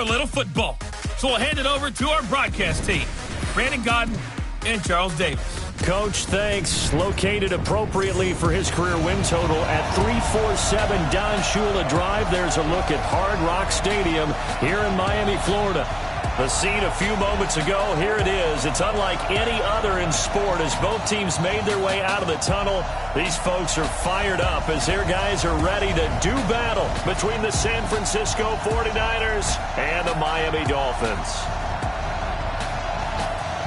a little football. So we'll hand it over to our broadcast team, Brandon Godden and Charles Davis. Coach, thanks. Located appropriately for his career win total at 347 Don Shula Drive. There's a look at Hard Rock Stadium here in Miami, Florida. The scene a few moments ago, here it is. It's unlike any other in sport as both teams made their way out of the tunnel. These folks are fired up as their guys are ready to do battle between the San Francisco 49ers and the Miami Dolphins.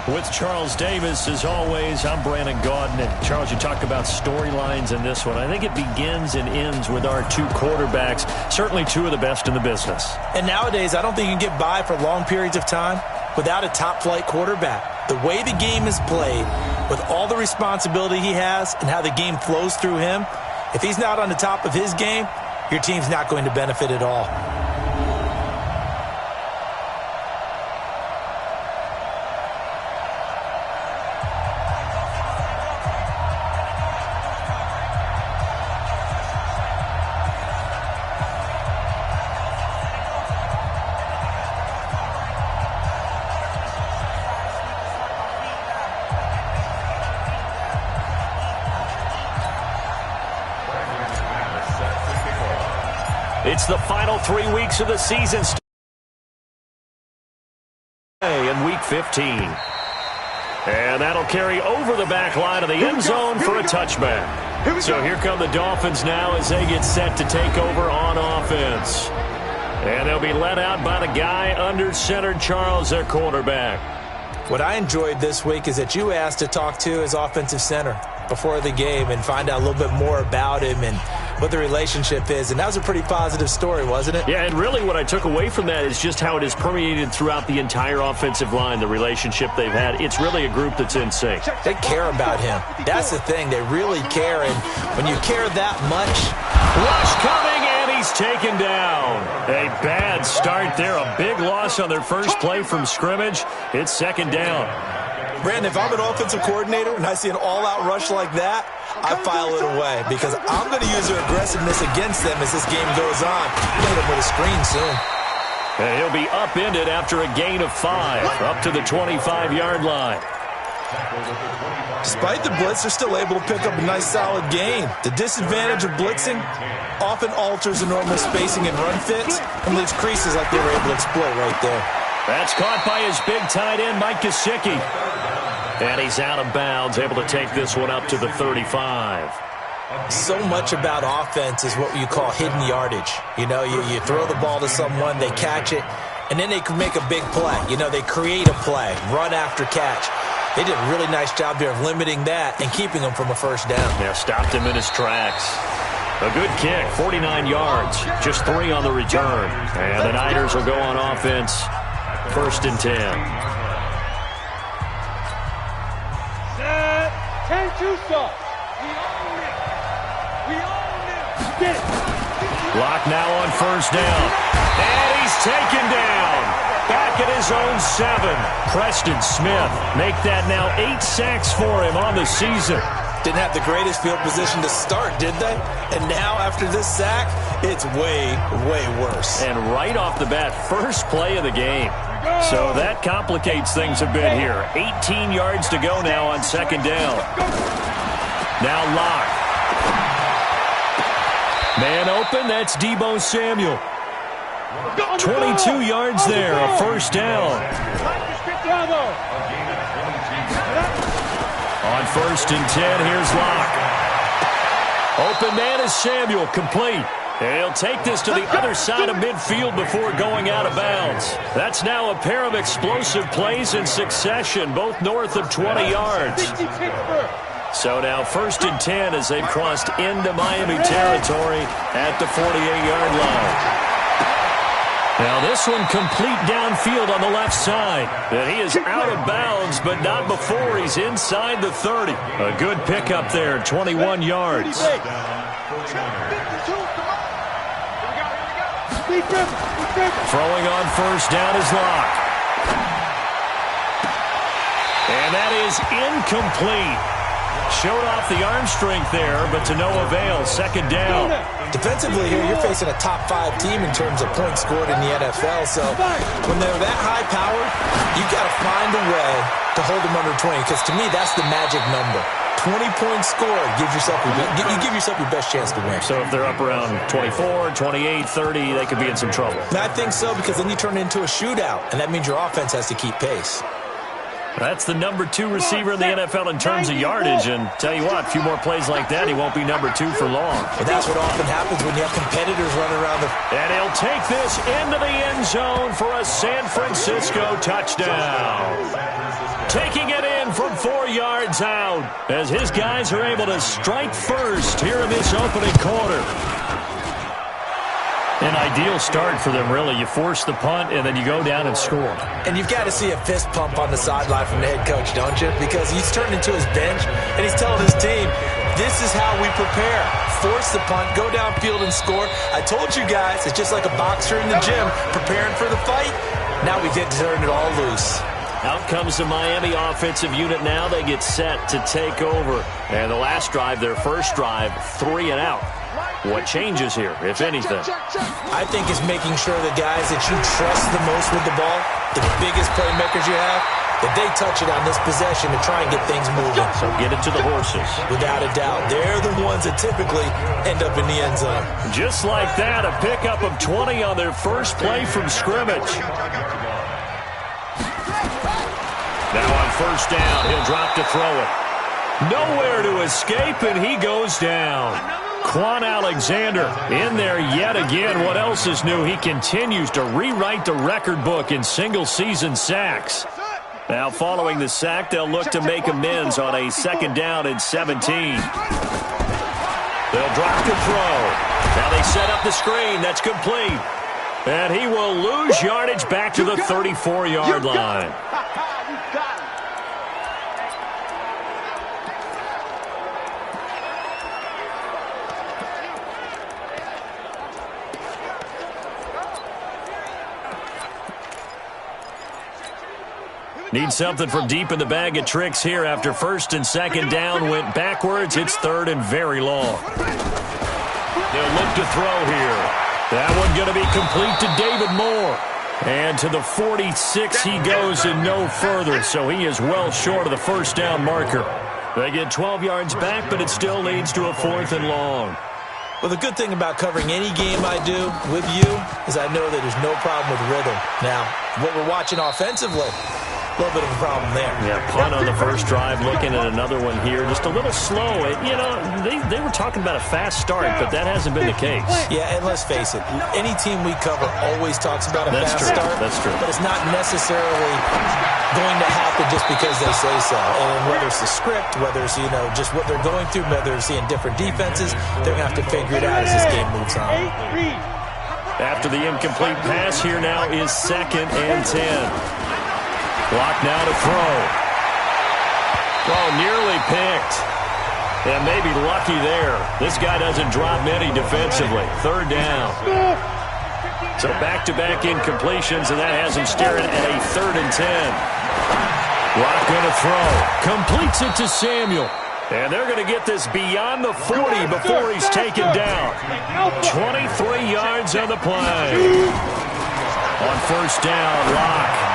With Charles Davis, as always, I'm Brandon Gaudin. And Charles, you talk about storylines in this one. I think it begins and ends with our two quarterbacks, certainly two of the best in the business. And nowadays, I don't think you can get by for long periods of time without a top-flight quarterback. The way the game is played, with all the responsibility he has and how the game flows through him, if he's not on the top of his game, your team's not going to benefit at all. It's the final 3 weeks of the season in Week 15. And that'll carry over the back line of the end zone for a touchback. So here come the Dolphins now as they get set to take over on offense. And they'll be led out by the guy under center, Charles, their quarterback. What I enjoyed this week is that you asked to talk to his offensive center before the game and find out a little bit more about him and what the relationship is. And that was a pretty positive story, wasn't it? Yeah, and really what I took away from that is just how it has permeated throughout the entire offensive line, the relationship they've had. It's really a group that's in sync. They care about him. That's the thing. They really care. And when you care that much... Rush coming, and he's taken down. A bad start there. A big loss on their first play from scrimmage. It's second down. Brandon, if I'm an offensive coordinator and I see an all-out rush like that, I file it away because I'm going to use their aggressiveness against them as this game goes on. Hit them with a screen soon. And he'll be upended after a gain of 5, up to the 25-yard line. Despite the blitz, they're still able to pick up a nice, solid gain. The disadvantage of blitzing often alters the normal spacing and run fits and leaves creases like they were able to exploit right there. That's caught by his big tight end, Mike Gesicki. And he's out of bounds, able to take this one up to the 35. So much about offense is what you call hidden yardage. You know, you throw the ball to someone, they catch it, and then they can make a big play. You know, they create a play, run after catch. They did a really nice job there of limiting that and keeping him from a first down. Yeah, stopped him in his tracks. A good kick, 49 yards, just 3 on the return. And the Niners will go on offense, 1st and 10. Lock now on first down. And he's taken down. Back at his own 7. Preston Smith make that now 8 sacks for him on the season. Didn't have the greatest field position to start, did they? And now after this sack, it's way, way worse. And right off the bat, first play of the game. So that complicates things a bit here. 18 yards to go now on second down. Now Locke. Man open, that's Deebo Samuel. 22 yards there, a first down. On 1st and 10, here's Locke. Open man is Samuel, complete. And he'll take this to the other side of midfield before going out of bounds. That's now a pair of explosive plays in succession, both north of 20 yards. So now 1st and 10 as they've crossed into Miami territory at the 48-yard line. Now this one complete downfield on the left side. And he is out of bounds, but not before he's inside the 30. A good pickup there, 21 yards. Throwing on first down is Locke. And that is incomplete. Showed off the arm strength there, but to no avail. Second down. Defensively here, you're facing a top 5 team in terms of points scored in the NFL. So when they're that high powered, you got to find a way to hold them under 20. Because to me, that's the magic number. 20 points scored, you give yourself your best chance to win. So if they're up around 24, 28, 30, they could be in some trouble. I think so, because then you turn it into a shootout, and that means your offense has to keep pace. That's the number 2 receiver in the NFL in terms of yardage, and tell you what, a few more plays like that, he won't be number 2 for long. But that's what often happens when you have competitors running around the... And he'll take this into the end zone for a San Francisco touchdown. Taking it in from 4 yards out as his guys are able to strike first here in this opening quarter. An ideal start for them, really. You force the punt, and then you go down and score. And you've got to see a fist pump on the sideline from the head coach, don't you? Because he's turned into his bench, and he's telling his team, this is how we prepare. Force the punt, go downfield and score. I told you guys, it's just like a boxer in the gym preparing for the fight. Now we get to turn it all loose. Out comes the Miami offensive unit now. They get set to take over. And the last drive, their first drive, 3 and out. What changes here, if anything? I think it's making sure the guys that you trust the most with the ball, the biggest playmakers you have, that they touch it on this possession to try and get things moving. So get it to the horses. Without a doubt. They're the ones that typically end up in the end zone. Just like that, a pickup of 20 on their first play from scrimmage. Now on first down, he'll drop to throw it. Nowhere to escape, and he goes down. Quan Alexander in there yet again. What else is new? He continues to rewrite the record book in single-season sacks. Now following the sack, they'll look to make amends on a second down and 17. They'll drop to throw. Now they set up the screen. That's complete. And he will lose yardage back to the 34-yard line. Need something from deep in the bag of tricks here after first and second down went backwards. It's third and very long. They'll look to throw here. That one going to be complete to David Moore. And to the 46 he goes and no further, so he is well short of the first down marker. They get 12 yards back, but it still leads to a 4th and long. Well, the good thing about covering any game I do with you is I know that there's no problem with rhythm. Now, what we're watching offensively, a little bit of a problem there. Yeah, punt on the first drive, looking at another one here. Just a little slow. You know, they were talking about a fast start, but that hasn't been the case. Yeah, and let's face it, any team we cover always talks about a fast start. That's true. But it's not necessarily going to happen just because they say so. And whether it's the script, whether it's, you know, just what they're going through, whether they're seeing different defenses, they're going to have to figure it out as this game moves on. After the incomplete pass, here now is 2nd and 10. Clock now to throw. Oh, nearly picked. And maybe lucky there. This guy doesn't drop many defensively. 3rd down. So back-to-back incompletions, and that has him staring at a 3rd and 10. Clock going to throw. Completes it to Samuel. And they're going to get this beyond the 40 before he's taken down. 23 yards on the play. On first down, Locke.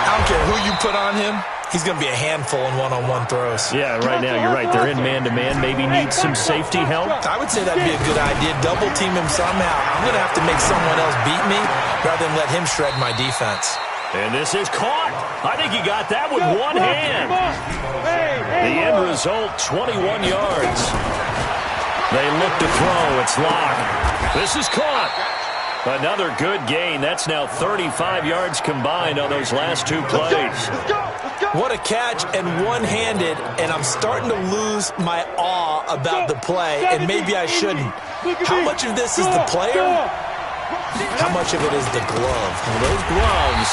I don't care who you put on him, he's going to be a handful in one-on-one throws. Yeah, right now, you're right. They're in man-to-man. Maybe need some safety help. I would say that'd be a good idea. Double team him somehow. I'm going to have to make someone else beat me rather than let him shred my defense. And this is caught. I think he got that with one hand. The end result, 21 yards. They look to throw. It's Locke. This is caught. Another good gain. That's now 35 yards combined on those last 2 plays. What a catch, and one-handed, and I'm starting to lose my awe about the play, and maybe I shouldn't. How much of this is the player? How much of it is the glove? Well, those gloves,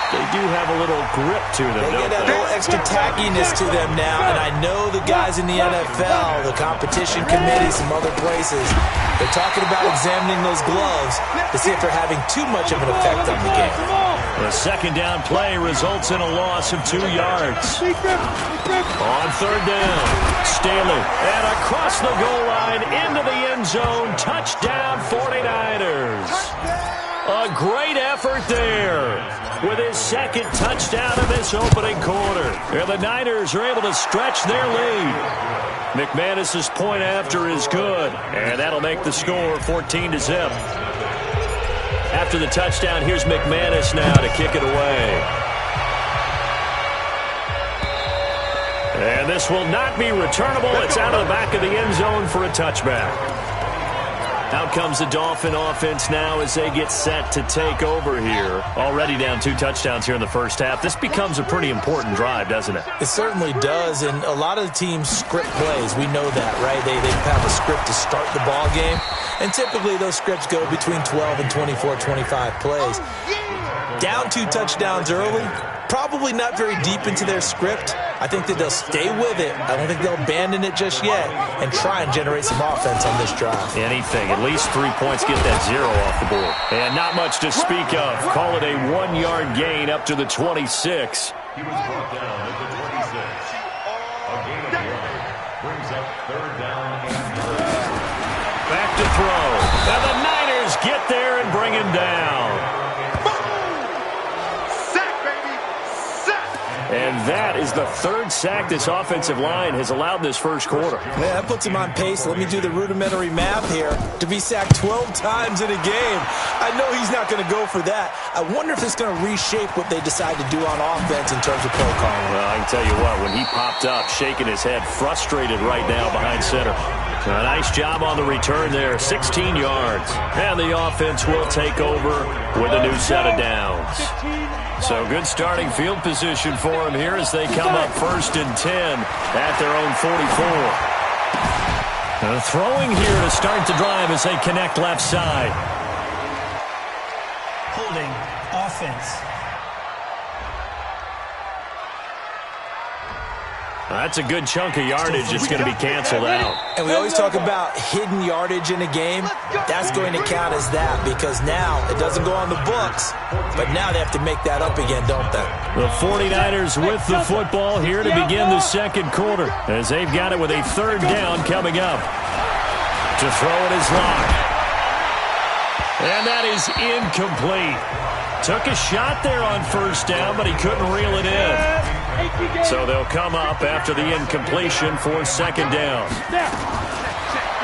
They do have a little grip to them, They get that little extra tackiness to them now, and I know the guys in the NFL, the competition committee, some other places, they're talking about examining those gloves to see if they're having too much of an effect on the game. The second down play results in a loss of 2 yards. On third down, Staley, and across the goal line into the end zone, touchdown 49ers. A great effort there with his second touchdown of this opening quarter. And the Niners are able to stretch their lead. McManus's point after is good, and that'll make the score 14-0. After the touchdown, here's McManus now to kick it away. And this will not be returnable. It's out of the back of the end zone for a touchback. Out comes the Dolphin offense now as they get set to take over here. Already down 2 touchdowns here in the first half. This becomes a pretty important drive, doesn't it? It certainly does, and a lot of the teams script plays. We know that, right? They have a script to start the ball game, and typically those scripts go between 12 and 24, 25 plays. Down 2 touchdowns early, probably not very deep into their script. I think that they'll stay with it. I don't think they'll abandon it just yet and try and generate some offense on this drive. Anything. At least 3 points, get that 0 off the board. And not much to speak of. Call it a 1-yard gain up to the 26. He was brought down at the 26. A gain of 1 brings up third down and 9. Back to throw. And the Niners get there and bring him down. And that is the 3rd sack this offensive line has allowed this first quarter. Man, that puts him on pace. Let me do the rudimentary math here. To be sacked 12 times in a game, I know he's not going to go for that. I wonder if it's going to reshape what they decide to do on offense in terms of play calling. Well, I can tell you what, when he popped up, shaking his head, frustrated right now behind center. A nice job on the return there, 16 yards. And the offense will take over with a new set of downs. So good starting field position for them here as they come up 1st and 10 at their own 44. Throwing here to start the drive as they connect left side. Holding offense. That's a good chunk of yardage that's going to be canceled out. And we always talk about hidden yardage in a game. That's going to count as that because now it doesn't go on the books, but now they have to make that up again, don't they? The 49ers with the football here to begin the second quarter as they've got it with a 3rd down coming up. To throw it is Locke. And that is incomplete. Took a shot there on 1st down, but he couldn't reel it in. So they'll come up after the incompletion for 2nd down.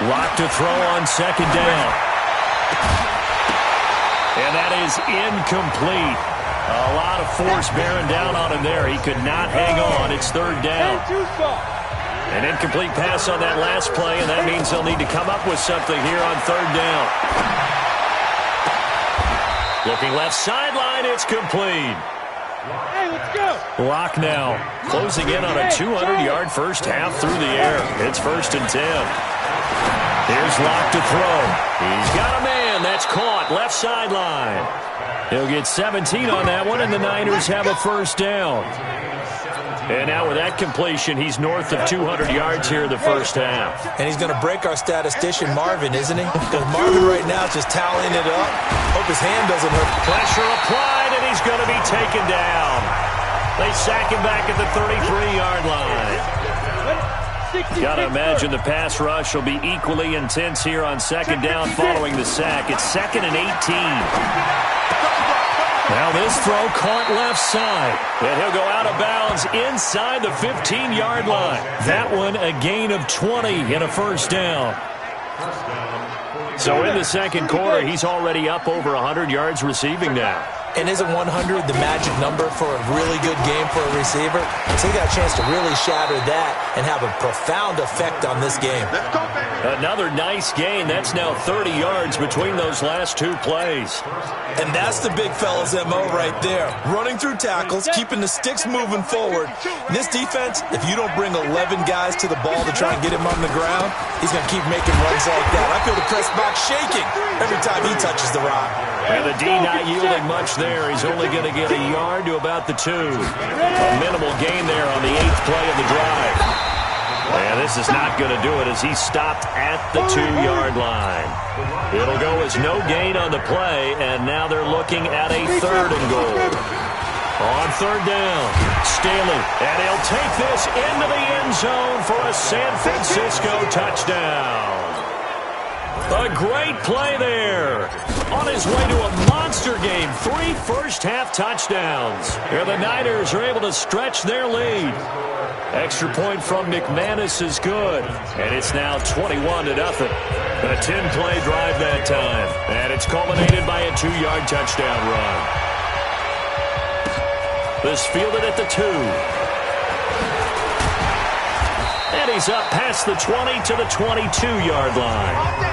Locke to throw on 2nd down. And that is incomplete. A lot of force bearing down on him there. He could not hang on. It's 3rd down. An incomplete pass on that last play, and that means they'll need to come up with something here on 3rd down. Looking left sideline, it's complete. Hey, let's go. Locke now closing in on a 200-yard first half through the air. It's 1st and 10. Here's Locke to throw. He's got a man. That's caught left sideline. He'll get 17 on that one, and the Niners have a 1st down. And now with that completion, he's north of 200 yards here in the first half. And he's going to break our statistician, Marvin, isn't he? Because Marvin right now is just tallying it up. Hope his hand doesn't hurt. Pressure applied, and he's going to be taken down. They sack him back at the 33-yard line. Got to imagine the pass rush will be equally intense here on 2nd down following the sack. It's 2nd and 18. Now this throw caught left side. And he'll go out of bounds inside the 15-yard line. That one a gain of 20 and a 1st down. So in the second quarter, he's already up over 100 yards receiving now. And isn't 100 the magic number for a really good game for a receiver? So he got a chance to really shatter that and have a profound effect on this game. Let's go, baby. Another nice gain. That's now 30 yards between those last two plays. And that's the big fella's MO right there. Running through tackles, keeping the sticks moving forward. This defense, if you don't bring 11 guys to the ball to try and get him on the ground, he's going to keep making runs like that. I feel the press box shaking every time he touches the rock. And the D not yielding much there. He's only going to get a yard to about the 2. A minimal gain there on the 8th play of the drive. And this is not going to do it as he stopped at the 2-yard line. It'll go as no gain on the play, and now they're looking at a 3rd and goal. On 3rd down, Staley, and he'll take this into the end zone for a San Francisco touchdown. A great play there. On his way to a monster game, 3 first-half touchdowns. Here the Niners are able to stretch their lead. Extra point from McManus is good. And it's now 21-0. A 10-play drive that time. And it's culminated by a 2-yard touchdown run. This fielded at the 2. And he's up past the 20 to the 22-yard line.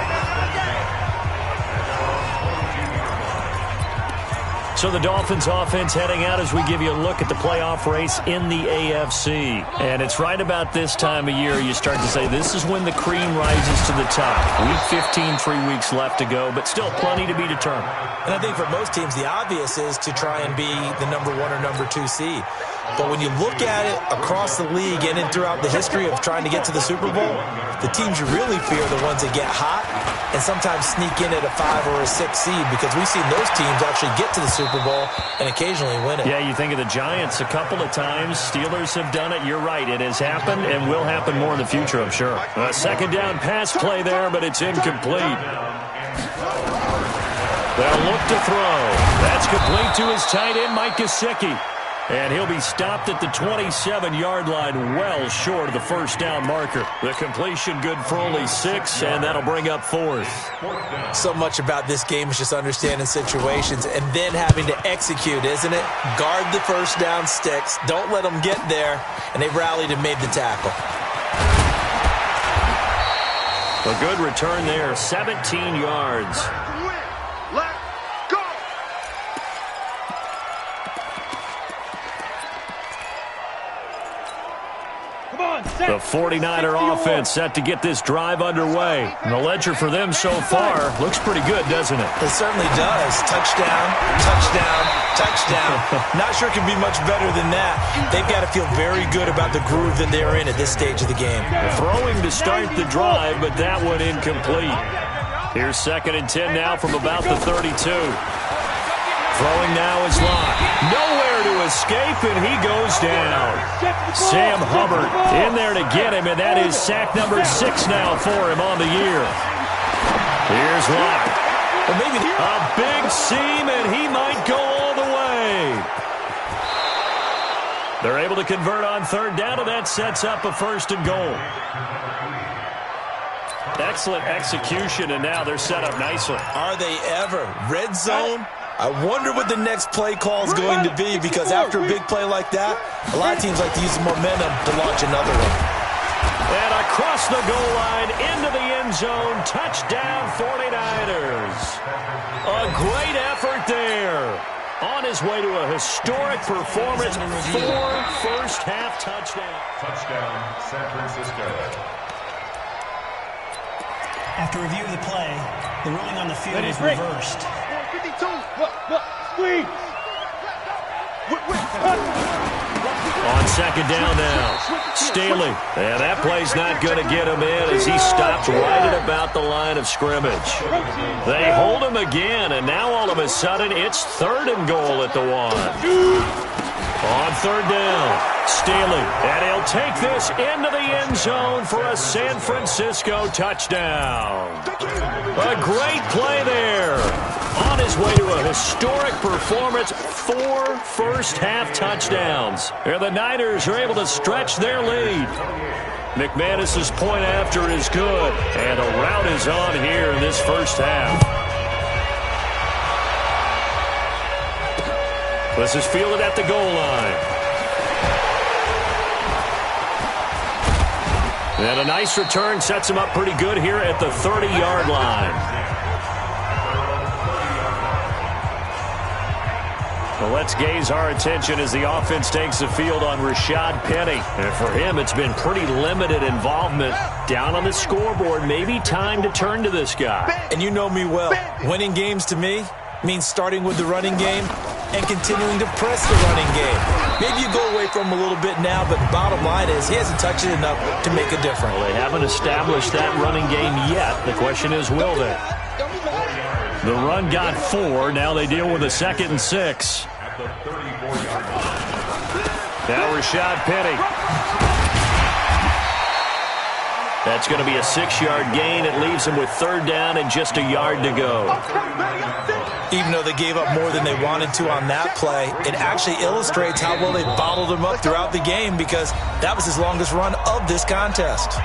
So the Dolphins offense heading out as we give you a look at the playoff race in the AFC. And it's right about this time of year you start to say this is when the cream rises to the top. Week 15, 3 weeks left to go, but still plenty to be determined. And I think for most teams, the obvious is to try and be the number 1 or number 2 seed. But when you look at it across the league and throughout the history of trying to get to the Super Bowl, the teams you really fear are the ones that get hot and sometimes sneak in at a 5 or a 6 seed, because we've seen those teams actually get to the Super Bowl and occasionally win it. Yeah, you think of the Giants a couple of times. Steelers have done it. You're right. It has happened and will happen more in the future, I'm sure. A 2nd down pass play there, but it's incomplete. They'll look to throw. That's complete to his tight end, Mike Gesicki. And he'll be stopped at the 27-yard line, well short of the first down marker. The completion good for only 6, and that'll bring up 4th. So much about this game is just understanding situations and then having to execute, isn't it? Guard the first down sticks. Don't let them get there. And they rallied and made the tackle. A good return there, 17 yards. The 49er offense set to get this drive underway. And the ledger for them so far looks pretty good, doesn't it? It certainly does. Touchdown, touchdown, touchdown. Not sure it can be much better than that. They've got to feel very good about the groove that they're in at this stage of the game. Throwing to start the drive, but that one incomplete. Here's 2nd and 10 now from about the 32. Throwing now is Locke. Nowhere to escape, and he goes down. Sam Hubbard in there to get him, and that is sack number 6 now for him on the year. Here's Locke. Well, maybe a big seam, and he might go all the way. They're able to convert on 3rd down, and that sets up a 1st and goal. Excellent execution, and now they're set up nicely. Are they ever? Red zone? I wonder what the next play call is going to be, because after a big play like that, a lot of teams like to use the momentum to launch another one. And across the goal line, into the end zone, touchdown 49ers. A great effort there. On his way to a historic performance, 4 first-half touchdowns. Touchdown, San Francisco. After review of the play, the ruling on the field is reversed. 52. Look, squeeze. On 2nd down now, Staley. And that play's not going to get him in as he stopped right at about the line of scrimmage. They hold him again, and now all of a sudden it's 3rd and goal at the 1. On 3rd down, Staley. And he'll take this into the end zone for a San Francisco touchdown. A great play there. On his way to a historic performance, 4 first-half touchdowns. And the Niners are able to stretch their lead. McManus's point after is good, and a rout is on here in this first half. This is fielded at the goal line. And a nice return sets him up pretty good here at the 30-yard line. Well, let's gaze our attention as the offense takes the field on Rashad Penny. And for him, it's been pretty limited involvement. Down on the scoreboard, maybe time to turn to this guy. And you know me well. Winning games to me means starting with the running game and continuing to press the running game. Maybe you go away from him a little bit now, but the bottom line is he hasn't touched it enough to make a difference. Well, they haven't established that running game yet. The question is, will they? The run got 4. Now they deal with a 2nd and 6. Now Rashad Penny. That's going to be a 6-yard gain. It leaves them with 3rd down and just a yard to go. Even though they gave up more than they wanted to on that play, it actually illustrates how well they bottled him up throughout the game because that was his longest run of this contest.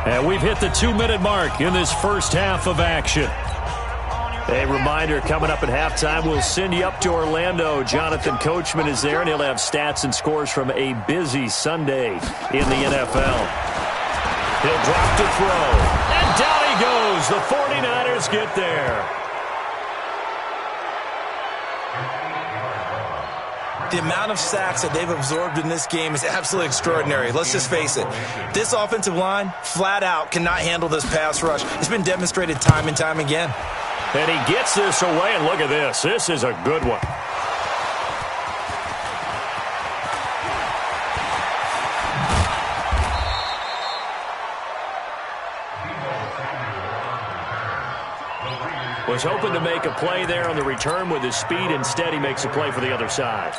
And we've hit the 2-minute mark in this first half of action. A reminder, coming up at halftime, we'll send you up to Orlando. Jonathan Coachman is there, and he'll have stats and scores from a busy Sunday in the NFL. He'll drop to throw. And down he goes. The 49ers get there. The amount of sacks that they've absorbed in this game is absolutely extraordinary. Let's just face it. This offensive line, flat out, cannot handle this pass rush. It's been demonstrated time and time again. And he gets this away, and look at this. This is a good one. Was hoping to make a play there on the return with his speed. Instead, he makes a play for the other side.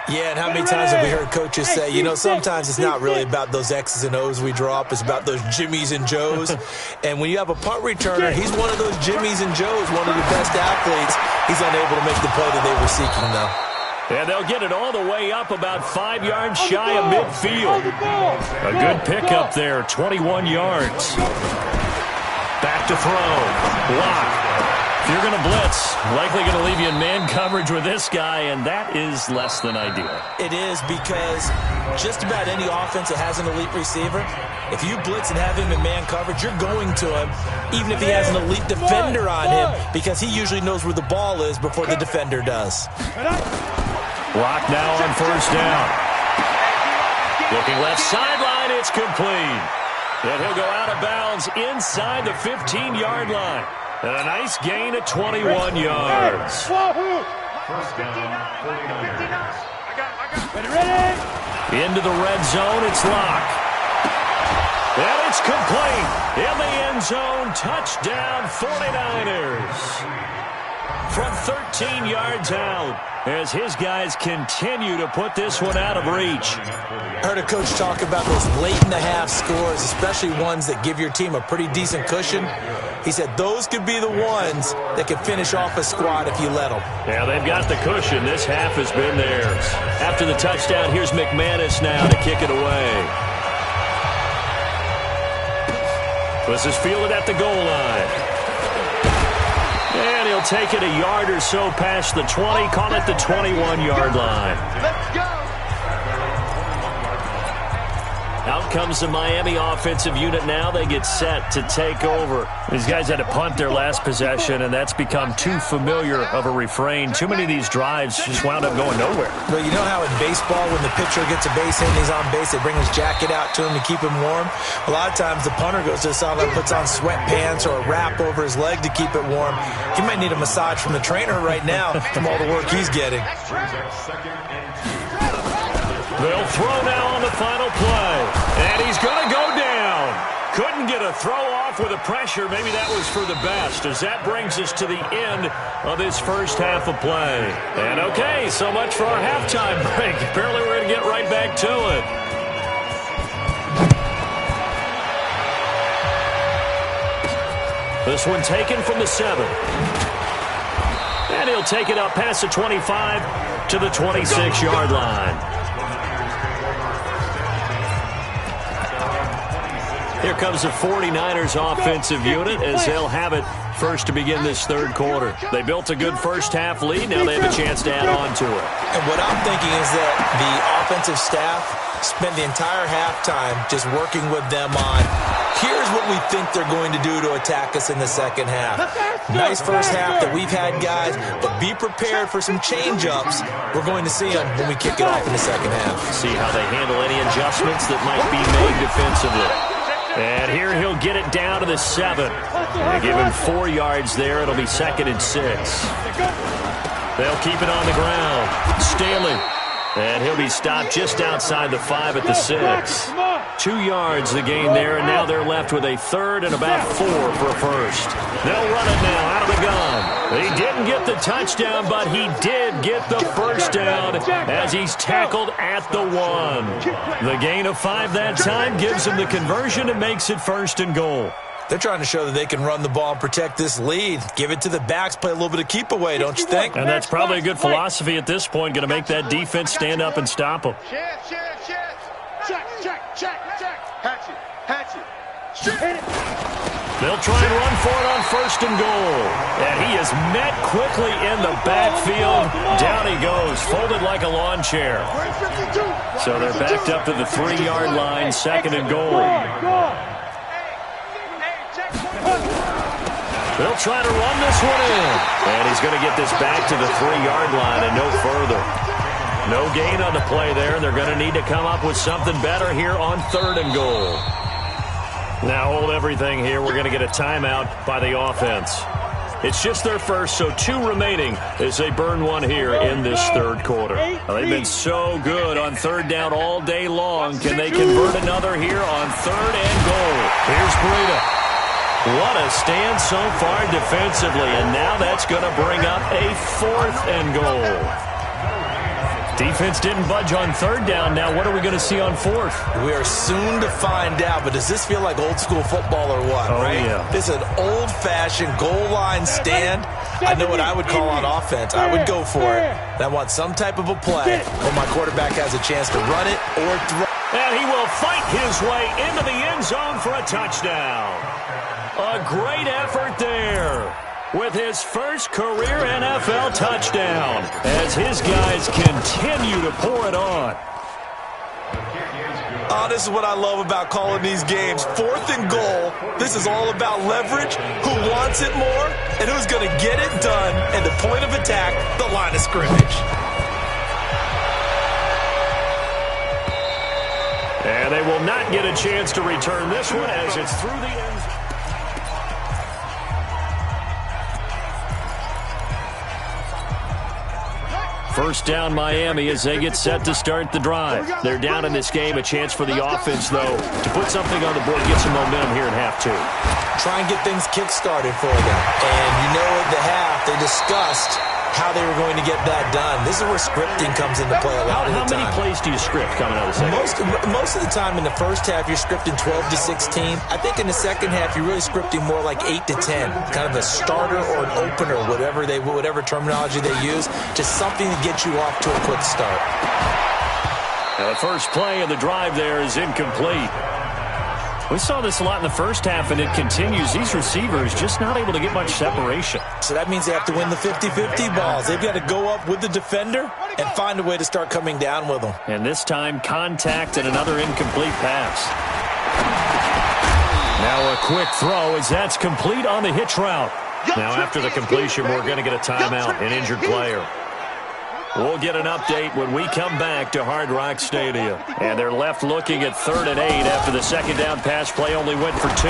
Yeah, and how many times have we heard coaches say, you know, sometimes it's not really about those X's and O's we drop. It's about those Jimmies and Joes. And when you have a punt returner, he's one of those Jimmies and Joes, one of the best athletes. He's unable to make the play that they were seeking, though. And they'll get it all the way up about 5 yards shy of midfield. A good pickup there, 21 yards. Back to throw. Block. If you're going to blitz, likely going to leave you in man coverage with this guy, and that is less than ideal. It is because just about any offense that has an elite receiver, if you blitz and have him in man coverage, you're going to him, even if he has an elite defender on him, because he usually knows where the ball is before the defender does. Block now on 1st down. Looking left sideline, it's complete. And he'll go out of bounds inside the 15-yard line. And a nice gain of 21 yards. First down, 49ers. Into the red zone, it's Locke. And it's complete. In the end zone, touchdown 49ers. From 13 yards out, as his guys continue to put this one out of reach. I heard a coach talk about those late-in-the-half scores, especially ones that give your team a pretty decent cushion. He said those could be the ones that could finish off a squad if you let them. Yeah, they've got the cushion. This half has been theirs. After the touchdown, here's McManus now to kick it away. This is fielded at the goal line. And he'll take it a yard or so past the 20, call it the 21-yard line. Let's go. Out comes the Miami offensive unit now. They get set to take over. These guys had to punt their last possession, and that's become too familiar of a refrain. Too many of these drives just wound up going nowhere. Well, you know how in baseball, when the pitcher gets a base hit and he's on base, they bring his jacket out to him to keep him warm? A lot of times the punter goes to the sideline, puts on sweatpants or a wrap over his leg to keep it warm. He might need a massage from the trainer right now from all the work he's getting. They'll throw now on the final play. And he's going to go down. Couldn't get a throw off with the pressure. Maybe that was for the best, as that brings us to the end of this first half of play. And okay, so much for our halftime break. Apparently we're going to get right back to it. This one taken from the 7. And he'll take it up past the 25 to the 26-yard line. Here comes the 49ers offensive unit as they'll have it first to begin this third quarter. They built a good first-half lead. Now they have a chance to add on to it. And what I'm thinking is that the offensive staff spent the entire halftime just working with them on, here's what we think they're going to do to attack us in the second half. Nice first half that we've had, guys, but be prepared for some change-ups. We're going to see them when we kick it off in the second half. See how they handle any adjustments that might be made defensively. And here he'll get it down to the 7. They give him 4 yards there. It'll be 2nd and 6. They'll keep it on the ground. Staley. And he'll be stopped just outside the 5 at the 6. 2 yards the gain there, and now they're left with a 3rd and about 4 for a first. They'll run it now out of the gun. He didn't get the touchdown, but he did get the first down as he's tackled at the 1. The gain of 5 that time gives him the conversion and makes it 1st and goal. They're trying to show that they can run the ball and protect this lead. Give it to the backs, play a little bit of keep away, don't you think? And that's probably a good philosophy at this point, going to make that defense stand up and stop them. They'll try and run for it on 1st and goal. And he is met quickly in the backfield. Down he goes, folded like a lawn chair. So they're backed up to the 3-yard line, 2nd and goal. They'll try to run this one in. And he's going to get this back to the 3-yard line and no further. No gain on the play there. They're going to need to come up with something better here on 3rd and goal. Now hold everything here. We're going to get a timeout by the offense. It's just their first, so 2 remaining as they burn one here in this 3rd quarter. Now, they've been so good on 3rd down all day long. Can they convert another here on 3rd and goal? Here's Breida. What a stand so far defensively, and now that's going to bring up a 4th and goal. Defense didn't budge on 3rd down. Now what are we going to see on 4th? We are soon to find out, but does this feel like old school football or what? Oh, right? Yeah. This is an old-fashioned goal line stand. I know what I would call on offense. I would go for it. I want some type of a play where my quarterback has a chance to run it or throw. And he will fight his way into the end zone for a touchdown. A great effort there with his first career NFL touchdown as his guys continue to pour it on. Oh, this is what I love about calling these games. 4th and goal. This is all about leverage, who wants it more, and who's going to get it done, and the point of attack, the line of scrimmage. And they will not get a chance to return this one as it's through the end zone. First down Miami as they get set to start the drive. They're down in this game. A chance for the offense, though, to put something on the board, get some momentum here in half 2. Try and get things kick-started for them. And you know at the half, they discussed how they were going to get that done. This is where scripting comes into play a lot of the time. How many plays do you script coming out of the second? Most of the time in the first half, you're scripting 12 to 16. I think in the second half, you're really scripting more like 8 to 10. Kind of a starter or an opener, whatever terminology they use. Just something to get you off to a quick start. Now the first play of the drive there is incomplete. We saw this a lot in the first half, and it continues. These receivers just not able to get much separation. So that means they have to win the 50-50 balls. They've got to go up with the defender and find a way to start coming down with them. And this time, contact and another incomplete pass. Now a quick throw as that's complete on the hitch route. Now after the completion, we're going to get a timeout, an injured player. We'll get an update when we come back to Hard Rock Stadium. And they're left looking at 3rd and 8 after the second down pass play only went for 2.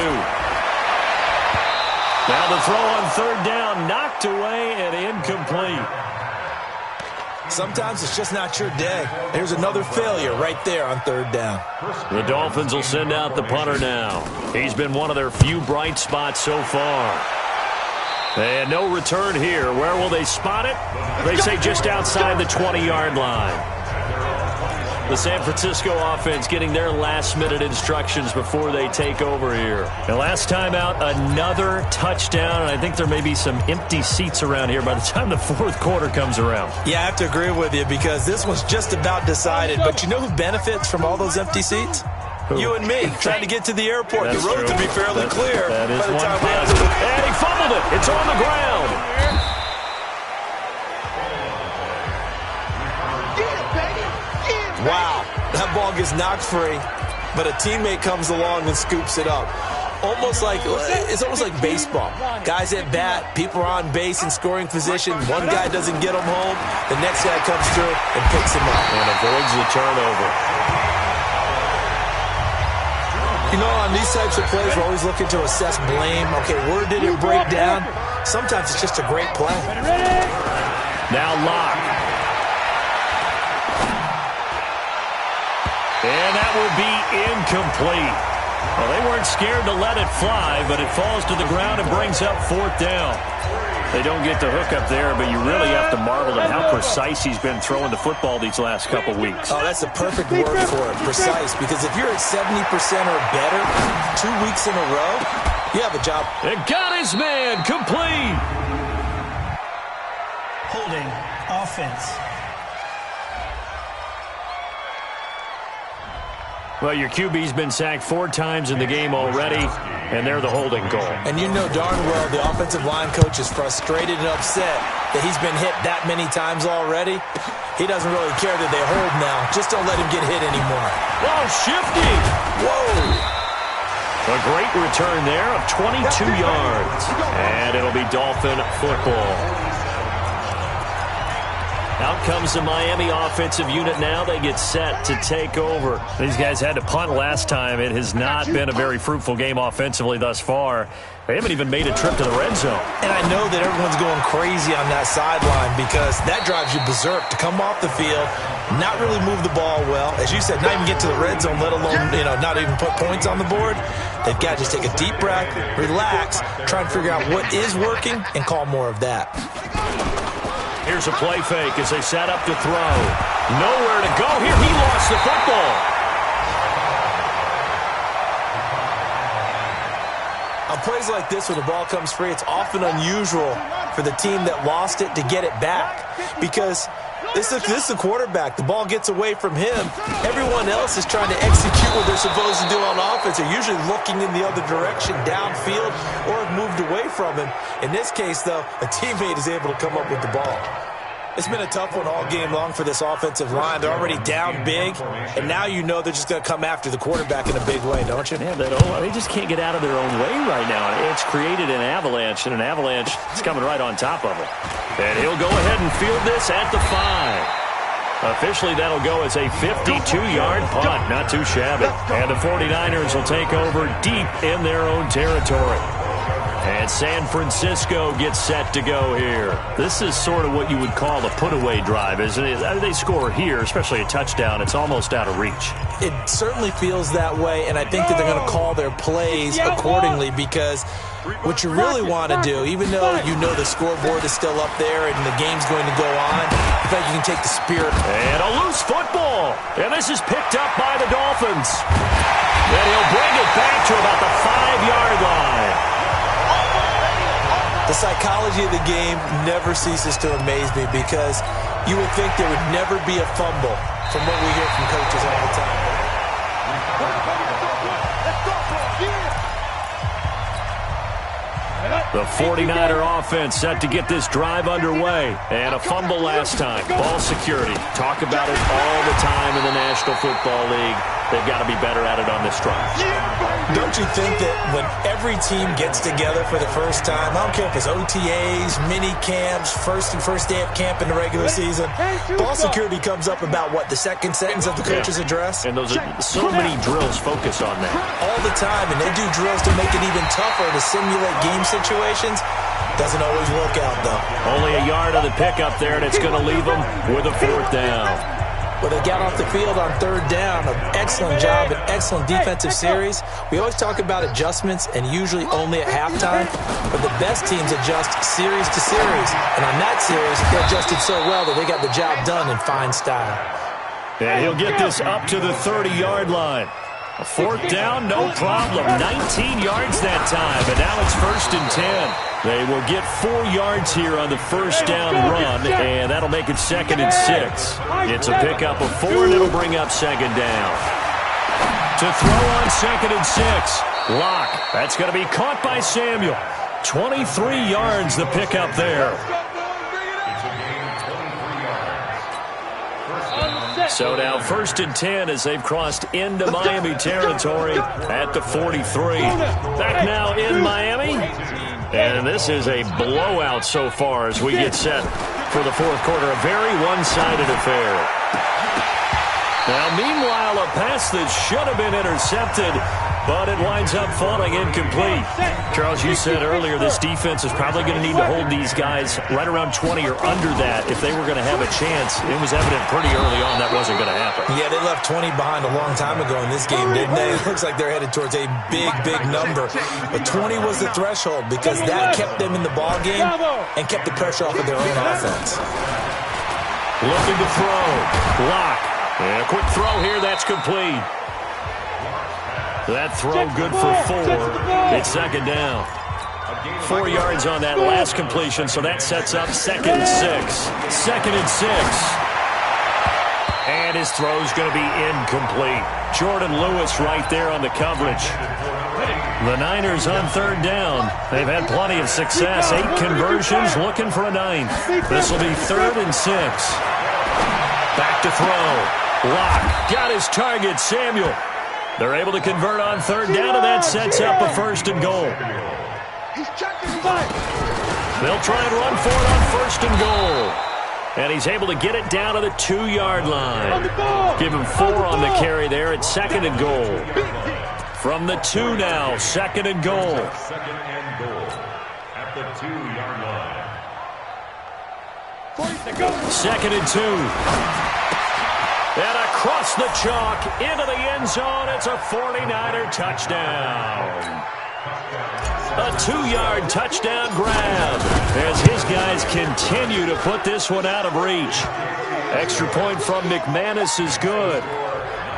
Now the throw on 3rd down, knocked away and incomplete. Sometimes it's just not your day. There's another failure right there on 3rd down. The Dolphins will send out the punter now. He's been one of their few bright spots so far. And no return here. Where will they spot it? They say just outside the 20-yard line. The San Francisco offense getting their last-minute instructions before they take over here. And last time out, another touchdown, and I think there may be some empty seats around here by the time the 4th quarter comes around. Yeah, I have to agree with you because this one's just about decided. But you know who benefits from all those empty seats? You and me, trying to get to the airport. That's the road true. to be fairly clear. That is by the one time we have positive. to- And he fumbled it. It's on the ground. Wow, that ball gets knocked free, but a teammate comes along and scoops it up. It's almost like baseball. Guys at bat, people are on base in scoring position. One guy doesn't get them home. The next guy comes through and picks him up. And avoids the turnover. You know, on these types of plays, we're always looking to assess blame. Okay, where did it break down? Sometimes it's just a great play. Now Locke. And that will be incomplete. Well, they weren't scared to let it fly, but it falls to the ground and brings up 4th down. They don't get the hook up there, but you really have to marvel at how precise he's been throwing the football these last couple weeks. Oh, that's the perfect word for it, precise, because if you're at 70% or better 2 weeks in a row, you have a job. It got his man, complete. Holding, offense. Well, your QB's been sacked 4 times in the game already, and they're the holding goal. And you know darn well the offensive line coach is frustrated and upset that he's been hit that many times already. He doesn't really care that they hold now. Just don't let him get hit anymore. Oh, shifty. Whoa. A great return there of 22 yards. And it'll be Dolphin football. Out comes the Miami offensive unit now. They get set to take over. These guys had to punt last time. It has not been a very fruitful game offensively thus far. They haven't even made a trip to the red zone. And I know that everyone's going crazy on that sideline because that drives you berserk to come off the field, not really move the ball well. As you said, not even get to the red zone, let alone, not even put points on the board. They've got to just take a deep breath, relax, try and figure out what is working, and call more of that. Here's a play fake as they set up to throw. Nowhere to go here. He lost the football. On plays like this, when the ball comes free, it's often unusual for the team that lost it to get it back because this is the quarterback. The ball gets away from him. Everyone else is trying to execute what they're supposed to do on offense. They're usually looking in the other direction, downfield, or have moved away from him. In this case, though, a teammate is able to come up with the ball. It's been a tough one all game long for this offensive line. They're already down big, and now you know they're just going to come after the quarterback in a big way, don't you? Yeah, they just can't get out of their own way right now. It's created an avalanche, and an avalanche is coming right on top of them. And he'll go ahead and field this at the 5. Officially, that'll go as a 52-yard punt. Not too shabby. And the 49ers will take over deep in their own territory. And San Francisco gets set to go here. This is sort of what you would call a put-away drive, isn't it? They score here, especially a touchdown. It's almost out of reach. It certainly feels that way, and I think that they're going to call their plays accordingly because what you really want to do, even though you know the scoreboard is still up there and the game's going to go on, I think you can take the spirit. And a loose football. And this is picked up by the Dolphins. And he'll bring it back to about the 5-yard line. The psychology of the game never ceases to amaze me because you would think there would never be a fumble from what we hear from coaches all the time. The 49er offense set to get this drive underway. And a fumble last time. Ball security. Talk about it all the time in the National Football League. They've got to be better at it on this drive. Don't you think that when every team gets together for the first time, I don't care if it's OTAs, mini camps, first day of camp in the regular season, ball security comes up about, what, the second sentence of the coach's address? And those are so many drills focus on that. All the time, and they do drills to make it even tougher to simulate game situations. Doesn't always work out, though. Only a yard of the pickup there, and it's going to leave them with a 4th down. Well, they got off the field on 3rd down. An excellent job, an excellent defensive series. We always talk about adjustments, and usually only at halftime. But the best teams adjust series to series. And on that series, they adjusted so well that they got the job done in fine style. And he'll get this up to the 30-yard line. A 4th down, no problem. 19 yards that time, and now it's 1st and 10. They will get 4 yards here on the 1st down run, and that'll make it 2nd and 6. It's a pickup of 4, and it'll bring up 2nd down. To throw on 2nd and 6. Lock. That's going to be caught by Samuel. 23 yards the pickup there. So now 1st and 10 as they've crossed into Miami territory at the 43. Back now in Miami. And this is a blowout so far as we get set for the 4th quarter. A very one-sided affair. Now, meanwhile, a pass that should have been intercepted, but it winds up falling incomplete. Charles, you said earlier this defense is probably going to need to hold these guys right around 20 or under that if they were going to have a chance. It was evident pretty early on that wasn't going to happen. Yeah, they left 20 behind a long time ago in this game, didn't they? It looks like they're headed towards a big, big number. But 20 was the threshold because that kept them in the ball game and kept the pressure off of their own offense. Looking to throw. Lock. And a quick throw here. That's complete. That throw good for 4. It's 2nd down. 4 yards on that last completion, so that sets up 2nd and 6. 2nd and 6. And his throw's going to be incomplete. Jordan Lewis right there on the coverage. The Niners on 3rd down. They've had plenty of success. 8 conversions, looking for a 9th. This will be 3rd and 6. Back to throw. Lock got his target, Samuel. They're able to convert on 3rd down, and that sets up a 1st and goal. They'll try and run for it on 1st and goal. And he's able to get it down to the 2-yard line. Give him 4 on the carry there at 2nd and goal. From the 2 now, 2nd and goal. 2nd and goal at the 2-yard line. 2nd and 2. And across the chalk into the end zone. It's a 49er touchdown. A 2-yard touchdown grab as his guys continue to put this one out of reach. Extra point from McManus is good.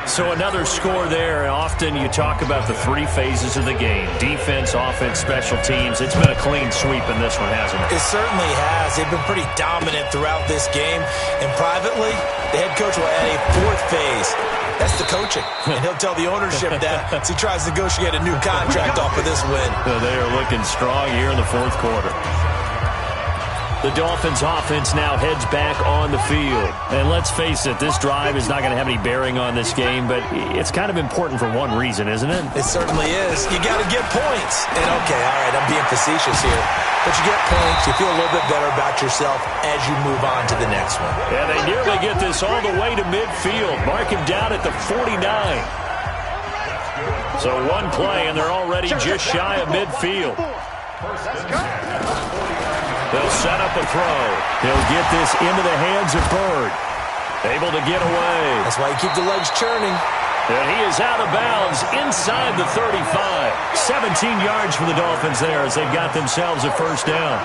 So another score there. Often you talk about the 3 phases of the game. Defense, offense, special teams. It's been a clean sweep in this one, hasn't it? It certainly has. They've been pretty dominant throughout this game. And privately, the head coach will add a 4th phase. That's the coaching. And he'll tell the ownership that as he tries to negotiate a new contract off of this win. They are looking strong here in the 4th quarter. The Dolphins offense now heads back on the field. And let's face it, this drive is not going to have any bearing on this game, but it's kind of important for one reason, isn't it? It certainly is. You got to get points. And okay, all right, I'm being facetious here. But you get points, you feel a little bit better about yourself as you move on to the next one. Yeah, they nearly get this all the way to midfield. Mark him down at the 49. So one play, and they're already just shy of midfield. They'll set up a throw. He'll get this into the hands of Bird. Able to get away. That's why you keep the legs churning. And he is out of bounds inside the 35. 17 yards for the Dolphins there as they've got themselves a 1st down.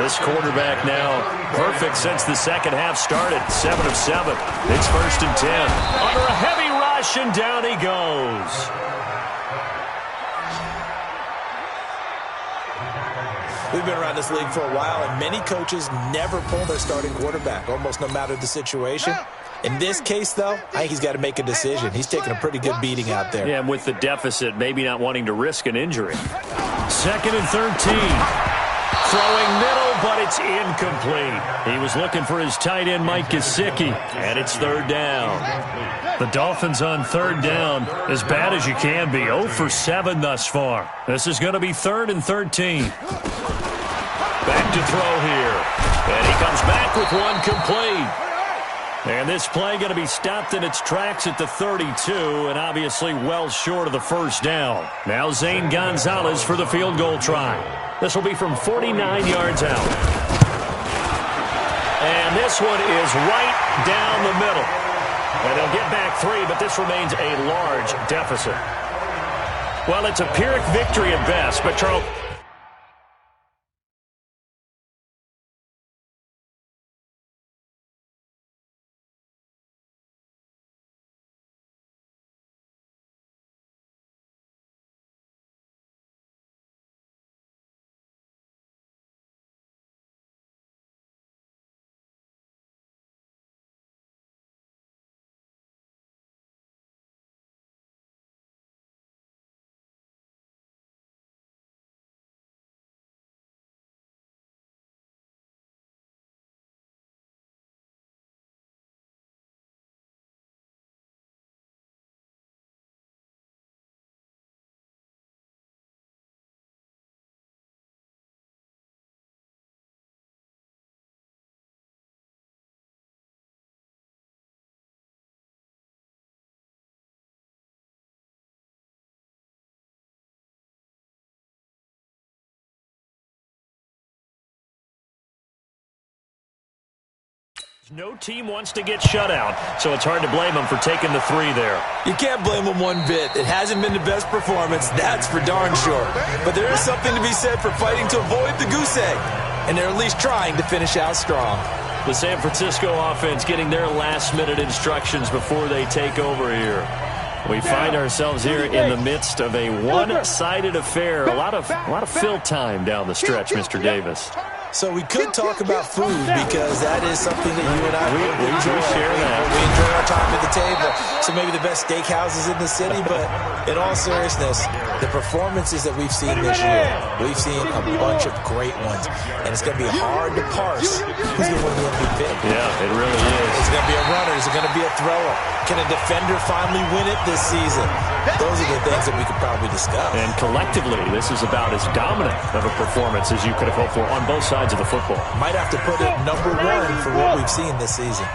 This quarterback now perfect since the second half started. 7 of 7. It's 1st and 10. Under a heavy rush, and down he goes. We've been around this league for a while, and many coaches never pull their starting quarterback, almost no matter the situation. In this case, though, I think he's got to make a decision. He's taking a pretty good beating out there. Yeah, and with the deficit, maybe not wanting to risk an injury. 2nd and 13. Throwing middle, but it's incomplete. He was looking for his tight end, Mike Gesicki, and it's 3rd down. The Dolphins on 3rd down, as bad as you can be. 0 for 7 thus far. This is going to be 3rd and 13. Back to throw here. And he comes back with one complete. And this play going to be stopped in its tracks at the 32, and obviously well short of the 1st down. Now Zane Gonzalez for the field goal try. This will be from 49 yards out. And this one is right down the middle. And they'll get back 3, but this remains a large deficit. Well, it's a Pyrrhic victory at best, but Charles... No team wants to get shut out, so it's hard to blame them for taking the 3 there. You can't blame them one bit. It hasn't been the best performance, that's for darn sure. But there is something to be said for fighting to avoid the goose egg. And they're at least trying to finish out strong. The San Francisco offense getting their last-minute instructions before they take over here. We find ourselves here in the midst of a one-sided affair. A lot of fill time down the stretch, Mr. Davis. So we could talk about food because that is something that you and I enjoy. We share that. We enjoy our time at the table. So maybe the best steakhouses in the city, but in all seriousness, the performances that we've seen this year, we've seen a bunch of great ones. And it's going to be hard to parse who's going to win the MVP. Yeah, it really is. Is it going to be a runner? Is it going to be a thrower? Can a defender finally win it this season? Those are the things that we could probably discuss. And collectively, this is about as dominant of a performance as you could have hoped for on both sides of the football. Might have to put it #1 for what we've seen this season.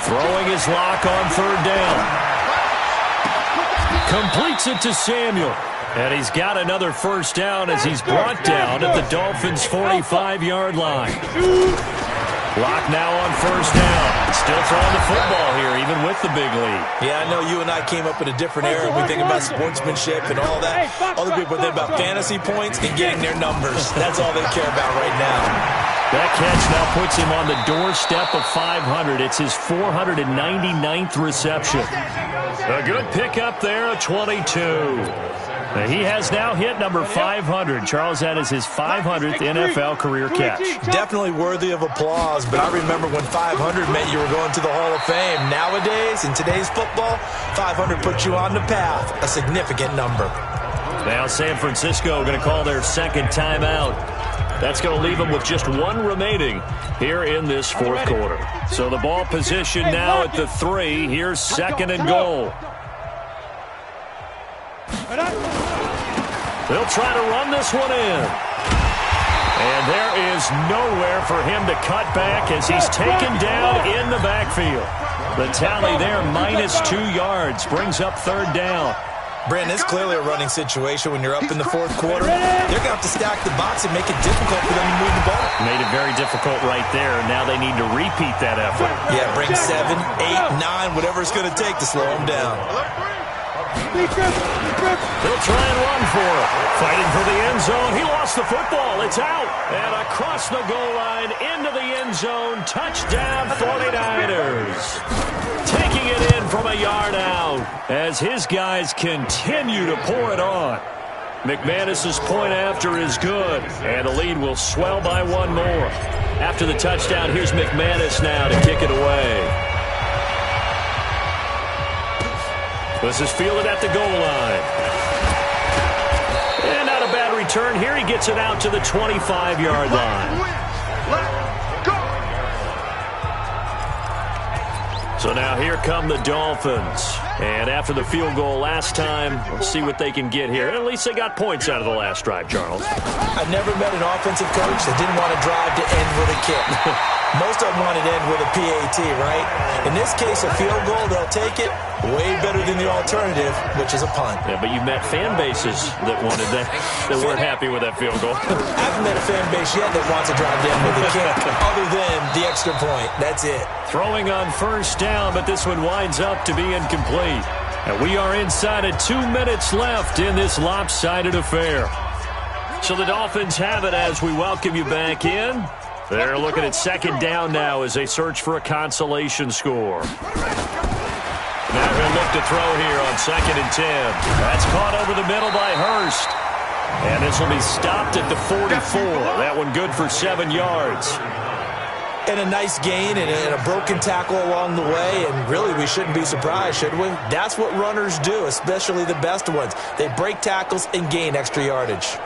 Throwing his lock on 3rd down. Completes it to Samuel. And he's got another 1st down as he's brought down at the Dolphins' 45-yard line. Lock now on 1st down. Still throwing the football here, even with the big lead. Yeah, I know you and I came up in a different era. We think about sportsmanship and all that. Other people think about fantasy points and getting their numbers. That's all they care about right now. That catch now puts him on the doorstep of 500. It's his 499th reception. A good pickup there, a 22. He has now hit number 500. Charles, that is his 500th NFL career catch. Definitely worthy of applause, but I remember when 500 meant you were going to the Hall of Fame. Nowadays, in today's football, 500 puts you on the path, a significant number. Now San Francisco going to call their 2nd timeout. That's going to leave them with just 1 remaining here in this 4th quarter. So the ball position now at the 3. Here's 2nd and goal. They'll try to run this one in. And there is nowhere for him to cut back as he's taken down in the backfield. The tally there, -2 yards, brings up 3rd down. Brandon, it's clearly a running situation when you're up in the 4th quarter. They're going to have to stack the box and make it difficult for them to move the ball. Made it very difficult right there. Now they need to repeat that effort. Yeah, bring 7, 8, 9, whatever it's going to take to slow them down. They'll try and run for it. Fighting for the end zone. He lost the football. It's out. And across the goal line into the end zone. Touchdown 49ers. Taking it in from a yard out as his guys continue to pour it on. McManus's point after is good. And the lead will swell by 1 more. After the touchdown, here's McManus now to kick it away. This is fielded at the goal line. And not a bad return here. He gets it out to the 25-yard line. So now here come the Dolphins. And after the field goal last time, we'll see what they can get here. At least they got points out of the last drive, Charles. I've never met an offensive coach that didn't want to drive to end with a kick. Most of them want to end with a PAT, right? In this case, a field goal, they'll take it. Way better than the alternative, which is a punt. Yeah, but you've met fan bases that wanted that weren't happy with that field goal. I haven't met a fan base yet that wants to drive down with a kick, other than the extra point. That's it. Throwing on 1st down, but this one winds up to be incomplete. And we are inside of 2 minutes left in this lopsided affair. So the Dolphins have it as we welcome you back in. They're looking at 2nd down now as they search for a consolation score. Now he'll look to throw here on 2nd and 10. That's caught over the middle by Hurst. And this will be stopped at the 44. That one good for 7 yards. And a nice gain and a broken tackle along the way. And really, we shouldn't be surprised, should we? That's what runners do, especially the best ones. They break tackles and gain extra yardage.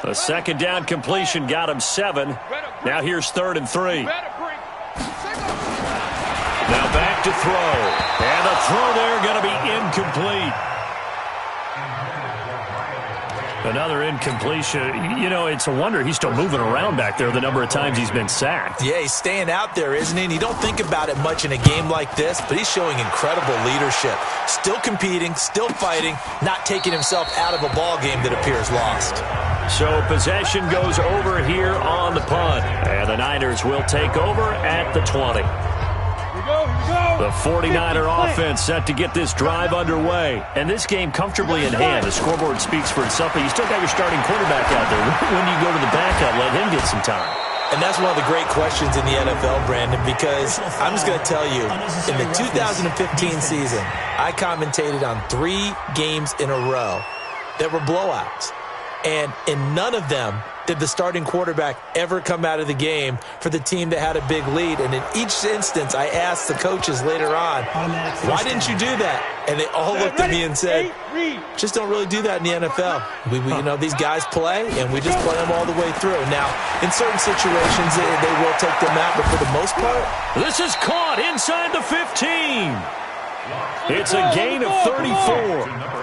A 2nd down completion got him 7. Now here's 3rd and 3. Now back to throw. And the throw there going to be incomplete. Another incompletion. You know, it's a wonder he's still moving around back there the number of times he's been sacked. Yeah, he's staying out there, isn't he? And you don't think about it much in a game like this, but he's showing incredible leadership. Still competing, still fighting, not taking himself out of a ball game that appears lost. So possession goes over here on the punt. And the Niners will take over at the 20. The 49er offense set to get this drive underway. And this game comfortably in hand. The scoreboard speaks for itself, but you still got your starting quarterback out there. When do you go to the backup, let him get some time? And that's one of the great questions in the NFL, Brandon, because I'm just going to tell you, in the 2015 season, I commentated on 3 games in a row that were blowouts. And in none of them did the starting quarterback ever come out of the game for the team that had a big lead. And in each instance, I asked the coaches later on, why didn't you do that? And they all looked at me and said, just don't really do that in the NFL. We you know, these guys play, and we just play them all the way through. Now, in certain situations, they will take them out, but for the most part. This is caught inside the 15. It's a gain of 34.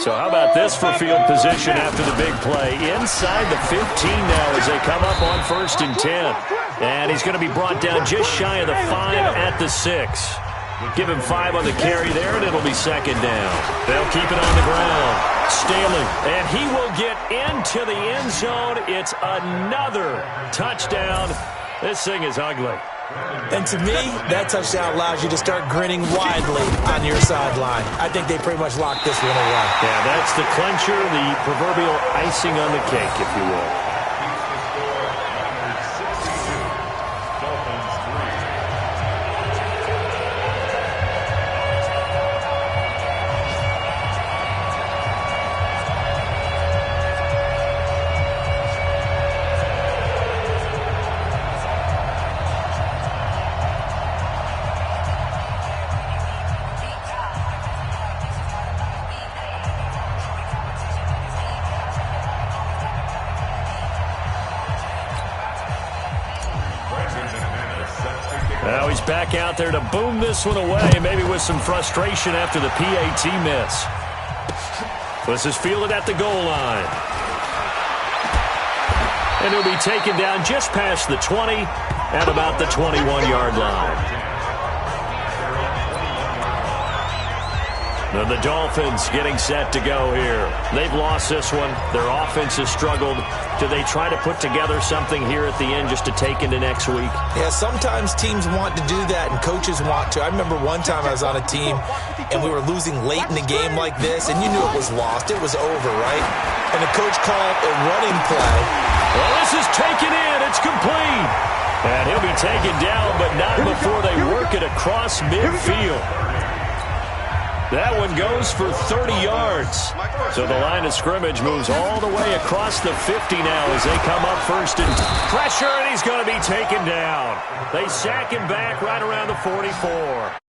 So how about this for field position after the big play? Inside the 15 now as they come up on 1st and 10. And he's going to be brought down just shy of the 5 at the 6. Give him 5 on the carry there, and it'll be 2nd down. They'll keep it on the ground. Staley, and he will get into the end zone. It's another touchdown. This thing is ugly. And to me, that touchdown allows you to start grinning widely on your sideline. I think they pretty much locked this one away. Yeah, that's the clincher, the proverbial icing on the cake, if you will. Now he's back out there to boom this one away, maybe with some frustration after the PAT miss. This is fielded at the goal line. And he'll be taken down just past the 20 at about the 21-yard line. And the Dolphins getting set to go here. They've lost this one. Their offense has struggled. Do they try to put together something here at the end just to take into next week? Yeah, sometimes teams want to do that and coaches want to. I remember one time I was on a team and we were losing late in the game like this, and you knew it was lost. It was over, right? And the coach called a running play. Well, this is taken in. It's complete. And he'll be taken down, but not before they work it across midfield. That one goes for 30 yards. So the line of scrimmage moves all the way across the 50 now as they come up first and pressure, and he's going to be taken down. They sack him back right around the 44.